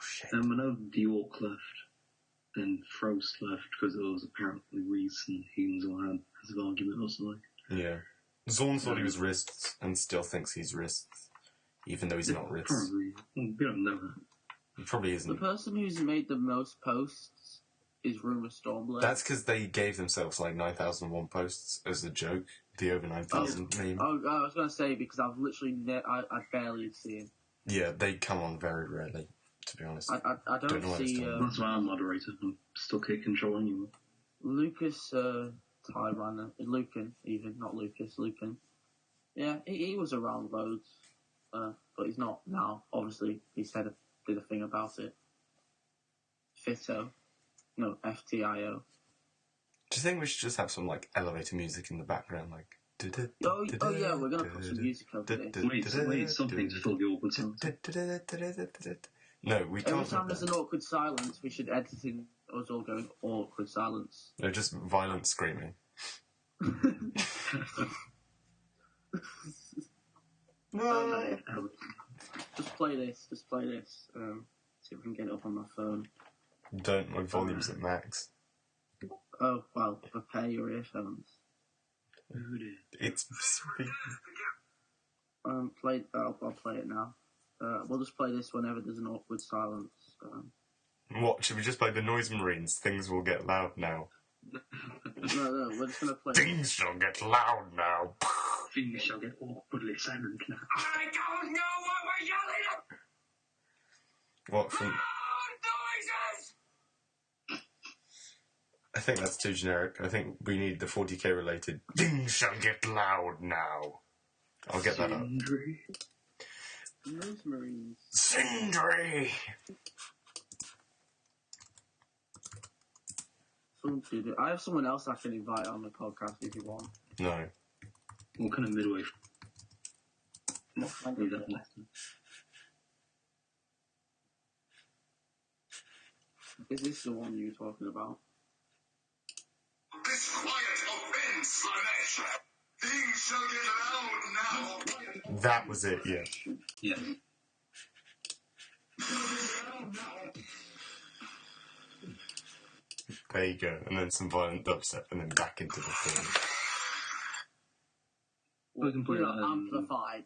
shit. I know Diork left, then Frost left because it was apparently Reese and Haynes all had his argument or something. Yeah. Zorn thought he was wrists, and still thinks he's wrists, even though he's not wrists. Probably. We don't know that. It probably The isn't. person who's made the most posts is Rumour Stormblood. That's because they gave themselves like 9,001 posts as a joke. The over 9,000 meme. Oh, I was going to say, because I've literally I barely see him. Yeah, they come on very rarely, to be honest. I don't know where see it's That's why I'm moderator. I'm stuck here controlling you. Lucas Tyran, Lucan even, not Lucas, Lucan. Yeah, he was around loads, but he's not now. Obviously, he did a thing about it. Fito, no, FTIO. Do you think we should just have some like elevator music in the background, like? Oh yeah, we're gonna put some music over this. Wait, something to fill the awkward silence. No, we Every can't. time there's an awkward silence, we should edit in us all going awkward silence. No, just violent screaming. Just play this. See if we can get it up on my phone. Don't. My volume's at max. Oh well, prepare your earphones. It's. I'll play it now. We'll just play this whenever there's an awkward silence. What? Should we just play the Noise Marines? Things will get loud now. No, we're just gonna play. Things shall get loud now. Things shall get awkwardly silent now. I don't know what we're yelling at! What from? Noises! I think that's too generic. I think we need the 40k related. Things shall get loud now. I'll get that up. Noise Marines. Sindri! I have someone else I can invite on the podcast if you want. No. What kind of midway? What kind Leave of that next time. Is this the one you were talking about? This quiet offense, Slanesh! Things shall get loud now! That was it, yeah. Yeah. There you go. And then some violent dubstep and then back into the thing. We can put it amplified.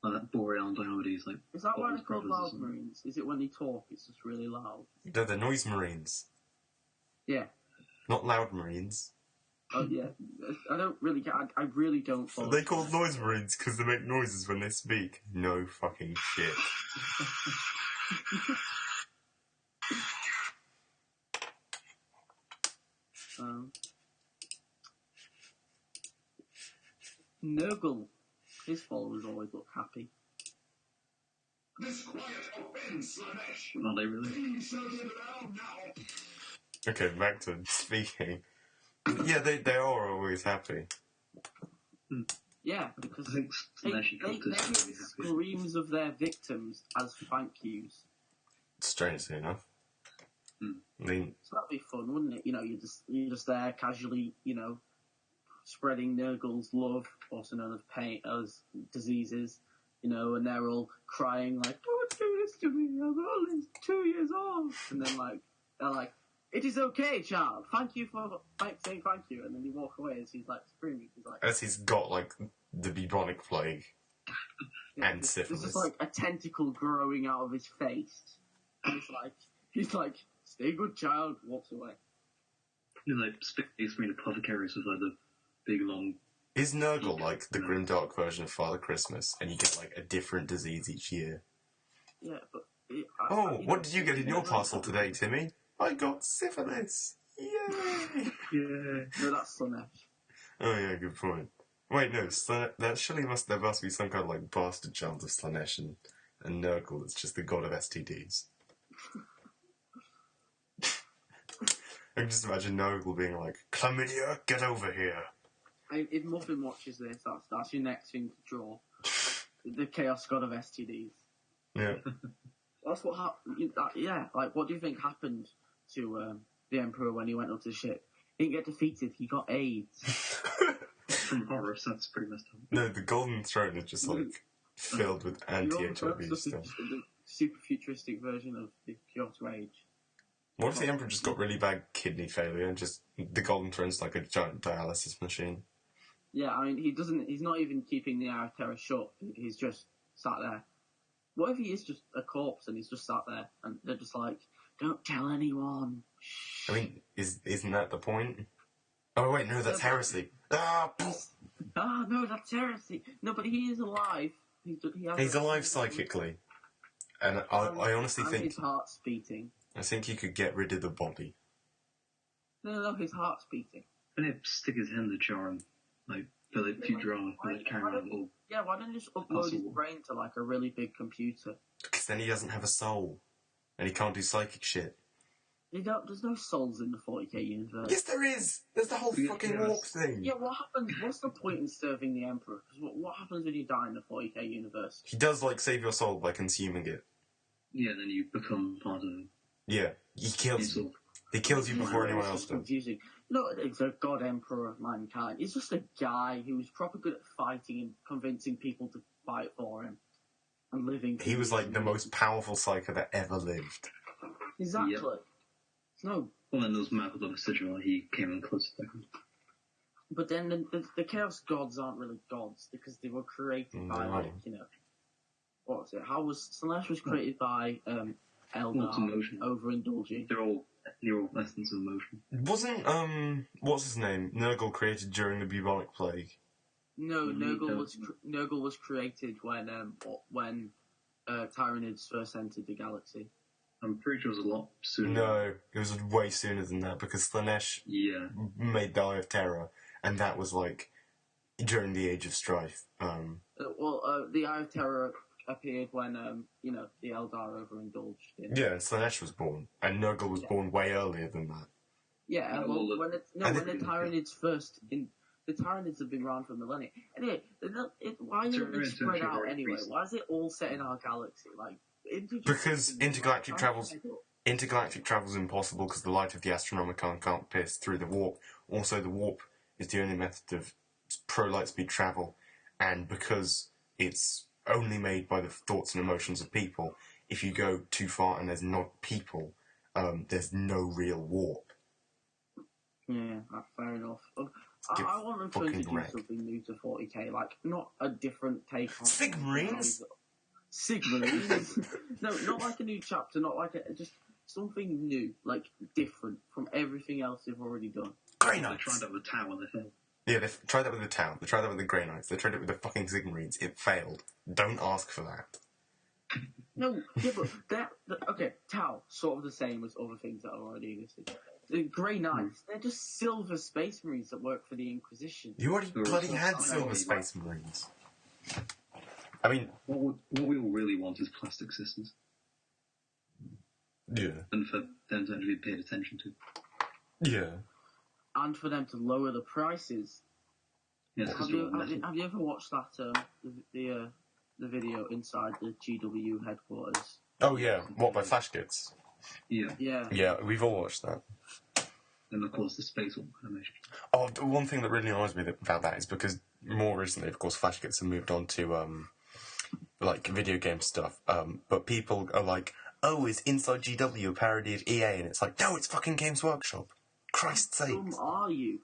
like that Boreal Diomedes, like. Is that why Bottom's they're called Brothers or loud something. marines? Is it when they talk, it's just really loud? They're the Noise Marines. Yeah. Not Loud Marines. Oh yeah. I don't really get. I really don't follow. They called Noise Marines because they make noises when they speak. No fucking shit. Nurgle. His followers always look happy. This quiet offense, Slanesh! Are they really? Things shall get loud now! Okay, back to speaking. Yeah, they are always happy. Yeah, because I think they Slanesh give is really happy. screams of their victims as thank yous. Strangely enough. I mean, So that'd be fun, wouldn't it? You know, you're just there casually, you know, spreading Nurgle's love, also known as pain, as diseases, you know, and they're all crying like, "Don't do this to me! I'm only 2 years old." And then they're like, "It is okay, child. Thank you for saying thank you." And then you walk away as he's like screaming. He's like, as he's got like the bubonic plague yeah, and there's syphilis. just like a tentacle growing out of his face. And he's like, "Stay good, child." Walks away. You know, like Space Marine apothecaries with like the big long. Is Nurgle like the grimdark version of Father Christmas, and you get like a different disease each year? Yeah, but What did you get in your parcel today, Timmy? I got syphilis. Yay! Yeah. No, that's Slanesh. Oh yeah, good point. Wait, no, there must be some kind of like bastard child of Slanesh and Nurgle that's just the god of STDs. I can just imagine Nurgle being like, "Chlamydia, get over here." If Muffin watches this, that's your next thing to draw. The Chaos God of STDs. Yeah. That's what happened. Yeah, like, what do you think happened to the Emperor when he went up to the ship? He didn't get defeated, he got AIDS. From Horus, that's pretty messed up. No, the Golden Throne is just like filled with anti-HIV stuff. The super futuristic version of the Kyoto Age. What if the Emperor just got really bad kidney failure and just the Golden Throne's like a giant dialysis machine? Yeah, I mean, he's not even keeping the Eye of Terror shut. He's just sat there. What if he is just a corpse and he's just sat there and they're just like, don't tell anyone. I mean, isn't that the point? Oh wait, no, that's heresy. No, that's heresy. No, but he is alive. He's alive psychically, and I honestly think his heart's beating. I think you could get rid of the body. No, his heart's beating. And he'd stick his head in the jar and like fill it future on and carry around a little. Yeah, why don't you just upload his brain to like a really big computer? Because then he doesn't have a soul, and he can't do psychic shit. There's no souls in the 40k universe. Yes, there is. There's the whole fucking warp thing. Yeah, what happens? What's the point in serving the Emperor? Because what happens when you die in the 40k universe? He does like save your soul by consuming it. Yeah, then you become part of him. Yeah, he kills you. He kills you before anyone else does. Confusing. No, it's a god emperor of mankind. He's just a guy who's proper good at fighting and convincing people to fight for him and living. He was like the most powerful psycho that ever lived. Exactly. Yep. No. Well, in those Marvel of Sigil, he came in close to him. But then the Chaos Gods aren't really gods because they were created by, like, you know, what was it? Slanesh was created by Eldar overindulging. They're all essence of emotion. Wasn't what's his name? Nurgle created during the bubonic plague. No, Nurgle was created when Tyranids first entered the galaxy. I'm pretty sure it was a lot sooner. No, it was way sooner than that because Slanesh made the Eye of Terror, and that was like during the Age of Strife. The Eye of Terror appeared when the Eldar overindulged. Yeah, and Slanesh was born, and Nurgle was born way earlier than that. Yeah, when the Tyranids first the Tyranids have been around for millennia. Anyway, why are they spread out anyway? Why is it all set in our galaxy? Like. Because intergalactic travel's impossible because the light of the Astronomicon can't pierce through the warp. Also, the warp is the only method of pro-light speed travel, and because it's only made by the thoughts and emotions of people, if you go too far and there's not people, there's no real warp. Yeah, that's fair enough. I want them to introduce something new to 40k, like not a different take on Sigmarines. Sigmarines? No, not like a new chapter, not like just something new, like different from everything else they've already done. Grey Knights. They tried that with the Tower and they failed. Yeah, they've tried that with the Tower. They tried that with the Grey Knights. They tried it with the fucking Sigmarines. It failed. Don't ask for that. No, yeah, but okay, Tau, sort of the same as other things that already existed. The Grey Knights, they're just silver space marines that work for the Inquisition. You already bloody had silver space marines. I mean, what we all really want is plastic sisters. Yeah. And for them to actually be paid attention to. Yeah. And for them to lower the prices. Yes, have you ever watched that the video inside the GW headquarters? Oh yeah, what, by Flash Kids? Yeah. Yeah, we've all watched that. And of course the space animation. Oh, the one thing that really annoys me about that is because more recently, of course, Flash Kids have moved on to like video game stuff. But people are like, oh, is Inside GW a parody of EA? And it's like, no, it's fucking Games Workshop. Christ's sake. Who are you?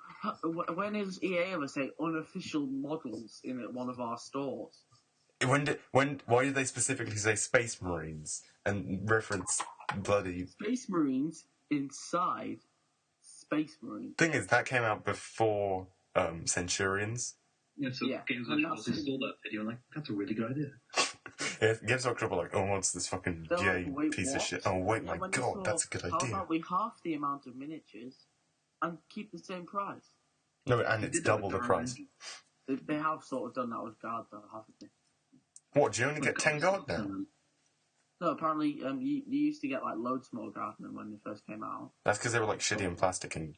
When does EA ever say unofficial models in one of our stores? Why did they specifically say Space Marines and reference bloody Space Marines inside Space Marines? Thing is, that came out before Centurions. Yeah, so Games Workshop installed that video and like, that's a really good idea. Yeah, Games Workshop are like, oh, what's this fucking piece of shit? Oh, wait, my god, that's a good idea. How about we half the amount of miniatures and keep the same price? No, and it's double the price. They have sort of done that with Guard, though, haven't they? What, do you only get 10 Guard now? No, apparently you used to get like loads more Guard than when they first came out. That's because they were like shitty and plastic and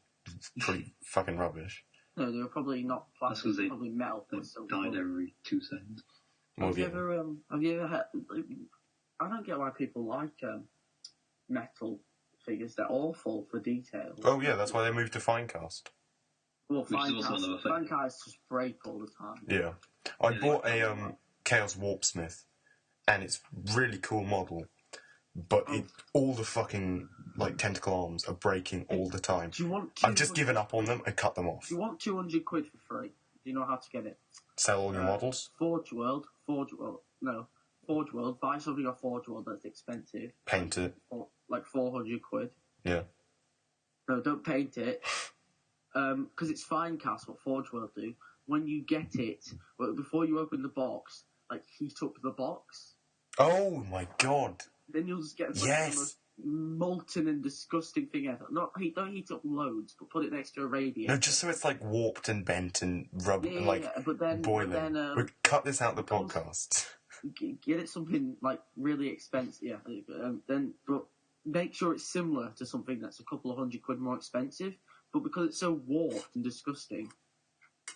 pretty fucking rubbish. No, they were probably not plastic, they probably metal. They died every 2 seconds. Have you ever had... I don't get why people like metal figures. They're awful for detail. Oh yeah, that's why they moved to Finecast. Well, Finecast just break all the time. Yeah. I bought a Chaos Warpsmith, and it's really cool model, but all the fucking like tentacle arms are breaking all the time. I've just given up on them and cut them off. Do you want 200 quid for free? Do you know how to get it? Sell all your models? Forge World, Forge World, buy something off Forge World that's expensive. Paint it. Like 400 quid. Yeah. No, don't paint it. Because it's fine, Cass, what Forge World do. When you get it, before you open the box, like, heat up the box. Oh my god. Then you'll just get the most molten and disgusting thing ever. Don't heat up loads, but put it next to a radiator. No, just so it's like warped and bent and rubbed and like boiling. We cut this out the podcast. Get it something like really expensive, yeah. But make sure it's similar to something that's a couple of $100 more expensive. But because it's so warped and disgusting,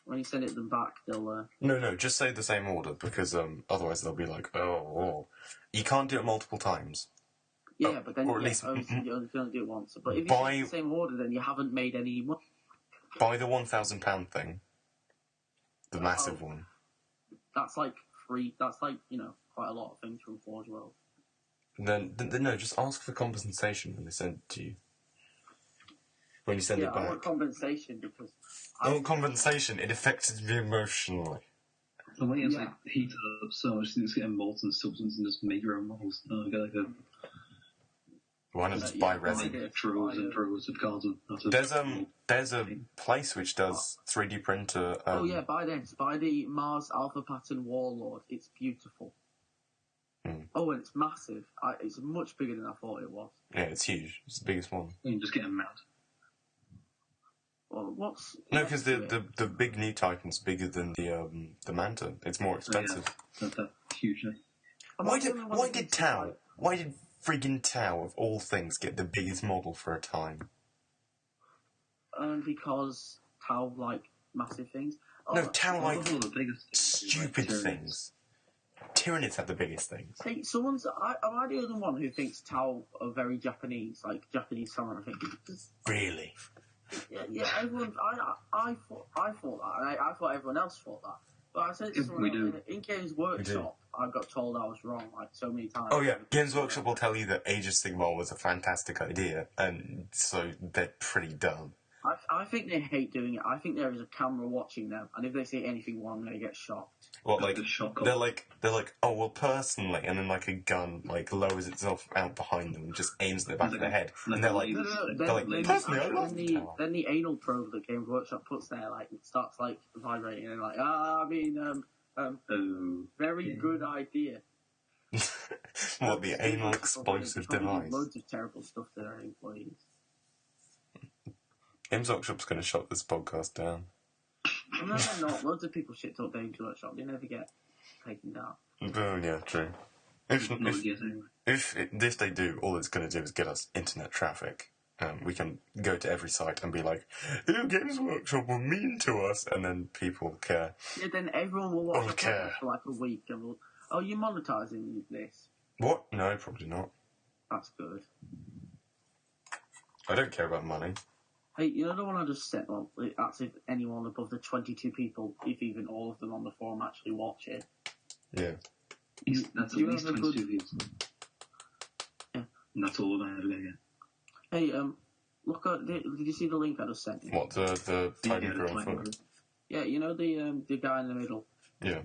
when you send it them back, they'll. No, just say the same order because otherwise they'll be like, oh, you can't do it multiple times. Yeah, but then or at least you can only do it once. But if you say the same order, then you haven't made any money. Buy the £1,000 thing, the massive one. That's like free. That's like quite a lot of things from Forge World. Then no, just ask for compensation when they send it to you. When you send it back. I want compensation because. I want compensation. It affected me emotionally. The way it's like heated up so much, it's getting molten substance and just make your own models. No, get like a. Why not just buy resin? Droves and droves of cards. There's a place which does 3D printer. Buy this. Buy the Mars Alpha Pattern Warlord. It's beautiful. Oh, and it's massive. It's much bigger than I thought it was. Yeah, it's huge. It's the biggest one. You can just get a mount. Well, No, because the big new Titan's bigger than the Manta. It's more expensive. Oh, yeah. That's huge. Why did friggin' Tau, of all things, get the biggest model for a time? Because Tau like massive things. No, Tau like the biggest stupid things. Tyranids have the biggest things. Hey, am I the only one who thinks Tau are very Japanese, like Japanese samurai? Really? Yeah. Everyone. I thought that. I thought everyone else thought that. But I said it to someone else, in Games Workshop. I got told I was wrong like so many times. Oh yeah, Games Workshop will tell you that Age of Sigmar was a fantastic idea, and so they're pretty dumb. I think they hate doing it. I think there is a camera watching them, and if they say anything wrong, they get shocked. What, like, they're like, oh, well, personally, and then, like, a gun, like, lowers itself out behind them and just aims at the back of their head. And they're like, personally, I love Then the anal probe that Games Workshop puts there, like, it starts, like, vibrating, and like, very good idea. What, the anal explosive device? Loads of terrible stuff to their employees. Games Workshop's going to shut this podcast down. No, they're not. Loads of people shit talk Games Workshop. They never get taken down. Oh, yeah, true. If they do, all it's going to do is get us internet traffic. We can go to every site and be like, Games Workshop were mean to us, and then people care. Yeah, then everyone will watch the for like a week and will, you're monetizing this? What? No, probably not. That's good. I don't care about money. Hey, you know the one I just said? Well, that's if anyone above the 22 people, if even all of them on the forum actually watch it. Yeah. That's at least 22 views. Yeah. And that's all I'm ever going to get. Hey, look at, did you see the link I just sent you? What, the tiny girl foot? Yeah, you know the guy in the middle? Yeah.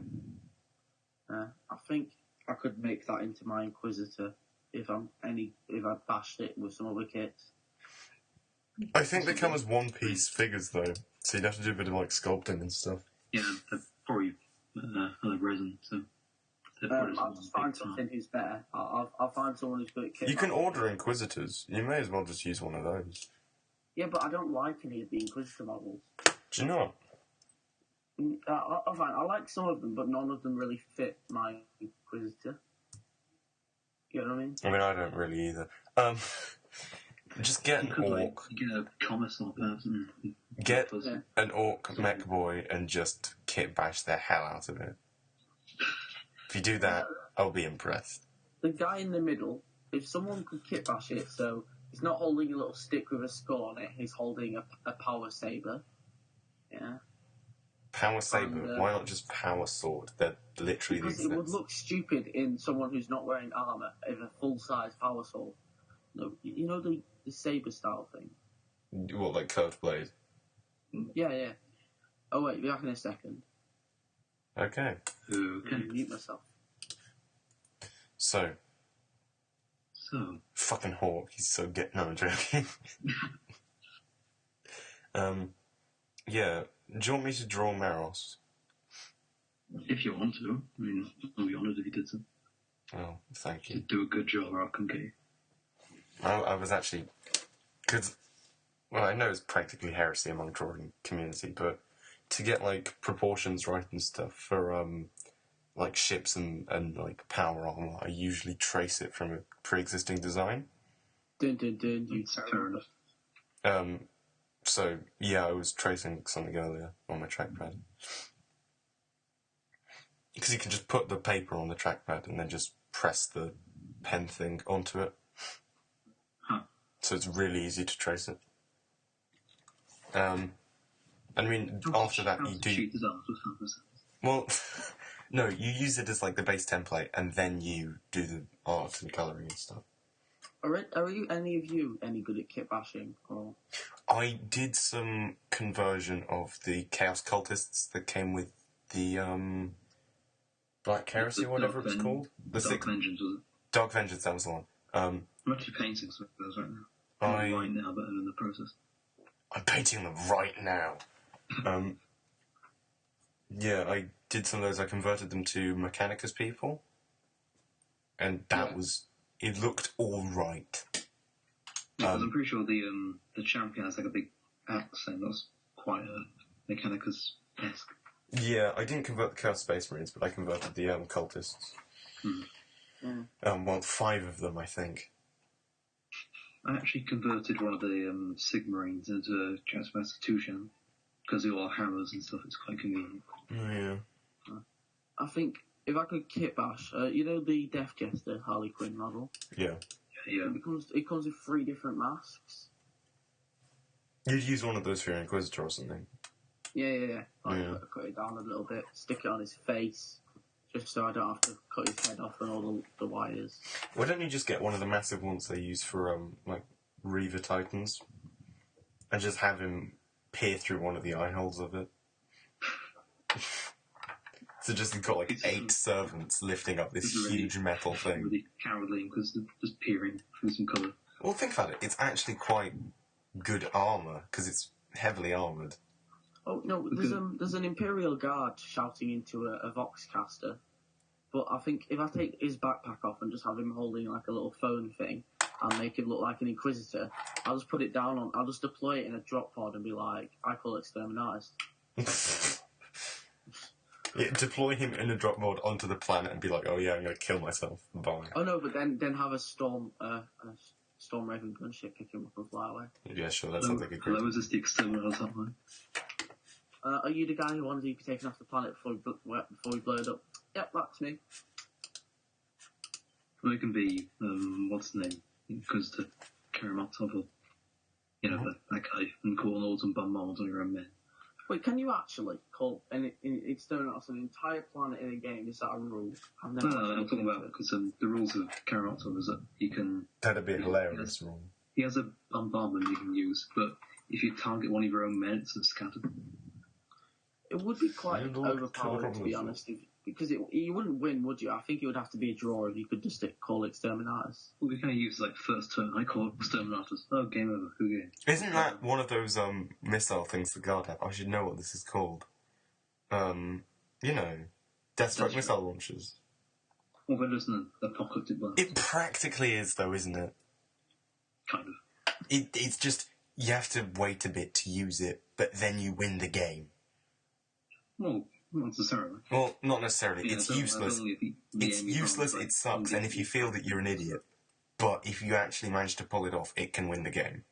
I think I could make that into my Inquisitor if I bashed it with some other kits. I think they come as one-piece figures, though, so you'd have to do a bit of, like, sculpting and stuff. Yeah, they're probably like resin, so... I'll just find something who's better. I'll find someone who's good at kit. You can order Inquisitors. You may as well just use one of those. Yeah, but I don't like any of the Inquisitor models. Do you not? I like some of them, but none of them really fit my Inquisitor. You know what I mean? I mean, I don't really either. Just get an orc. Get a commissar person. Get an orc mech boy and just kit bash the hell out of it. If you do that, I'll be impressed. The guy in the middle, if someone could kit bash it, so he's not holding a little stick with a skull on it, he's holding a power saber. Yeah. Power saber? Why not just power sword? They're literally because it would look stupid in someone who's not wearing armour if a full-size power sword. No, you know the saber style thing? What, like curved blade? Yeah. Oh wait, be back in a second. Okay. I'm gonna mute myself. So, So, fucking Hawk, he's so good. No, I'm joking. Yeah, do you want me to draw Meros? if you want to, I mean, I'll be honoured if you did so. Oh, thank You you. do a good job, or I can get you. I was actually... Because, well, I know it's practically heresy among drawing community, but to get, like, proportions right and stuff for, like, ships and like, power armor, I usually trace it from a pre-existing design. Dun, you Fair enough. So, yeah, I was tracing something earlier on my trackpad. Because you can just put the paper on the trackpad and then just press the pen thing onto it. Huh. So it's really easy to trace it. I mean, after that you do... Cheat is out with fantasy. Well, no, you use it as, like, the base template, and then you do the art and colouring and stuff. Are you any of you any good at kit bashing? Or I did some conversion of the Chaos Cultists that came with the, Black Heresy or whatever it's called. The Dark Vengeance, was it? Dark Vengeance, that was the one. I'm actually painting some of those right now. Not right now, but I'm in the process. I'm painting them right now. Yeah, I did some of those. I converted them to Mechanicus people. And that was... It looked alright. Because I'm pretty sure the champion has, like, a big axe, and that's quite a Mechanicus-esque. Yeah, I didn't convert the Chaos Space Marines, but I converted the cultists. Well, 5 of them, I think. I actually converted one of the Sigmarines into a Chaos 2 channel, because they all have hammers and stuff. It's quite convenient. Oh, yeah. I think if I could kit bash, you know the Death Jester Harley Quinn model? Yeah. Yeah. It comes with 3 different masks. You'd use one of those for your Inquisitor or something. Yeah. Cut it down a little bit, stick it on his face, just so I don't have to cut his head off and all the wires. Why don't you just get one of the massive ones they use for, like, Reaver Titans, and just have him peer through one of the eye holes of it? So just you've got, like, 8 servants lifting up this huge metal thing. Really cowardly, because they're just peering through some colour. Well, think about it. It's actually quite good armour, because it's heavily armoured. Oh, no, there's an Imperial Guard shouting into a Vox caster. But I think if I take his backpack off and just have him holding like a little phone thing and make him look like an Inquisitor, I'll just put it down I'll just deploy it in a drop pod and be like, I call it Exterminators. Yeah, deploy him in a drop mod onto the planet and be like, oh yeah, I'm going to kill myself. Bye. Oh no, but then have a Storm Raven gunship pick him up and fly away. Yeah, sure, that sounds like a great... Hello, is this the Exterminators hotline? Are you the guy who wanted you to be taken off the planet before we blow it up? Yep, that's me. Well, it can be, what's the name? Inquisitor Karamazov, or, you know, that guy, and call all some bombs on your own men. Wait, can you actually call Exterminators an entire planet in a game? Is that a rule? No, I'm talking about, because the rules of Karamazov is that you can... That'd be a hilarious rule. He has a bombardment you can use, but if you target one of your own men, it's scattered. It would be quite overpowered, to be honest, because you wouldn't win, would you? I think it would have to be a draw if you could just call Exterminators. Well, we kind of use, like, first turn. I call it Exterminators. Oh, game over. Who game? Isn't that one of those missile things the Guard have? I should know what this is called. You know, Deathstroke missile launchers. Well, then there's an apocalyptic blast. It practically is, though, isn't it? Kind of. It's just, you have to wait a bit to use it, but then you win the game. Well, not necessarily. Well, not necessarily. Yeah, it's useless. It's useless, it sucks, and if you feel that you're an idiot. But if you actually manage to pull it off, it can win the game.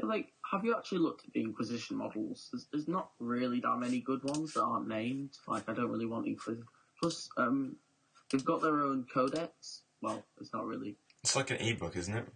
Like, have you actually looked at the Inquisition models? There's not really that many good ones that aren't named. Like, I don't really want Inquisition. Plus, they've got their own codex. Well, it's not really. It's like an ebook, isn't it?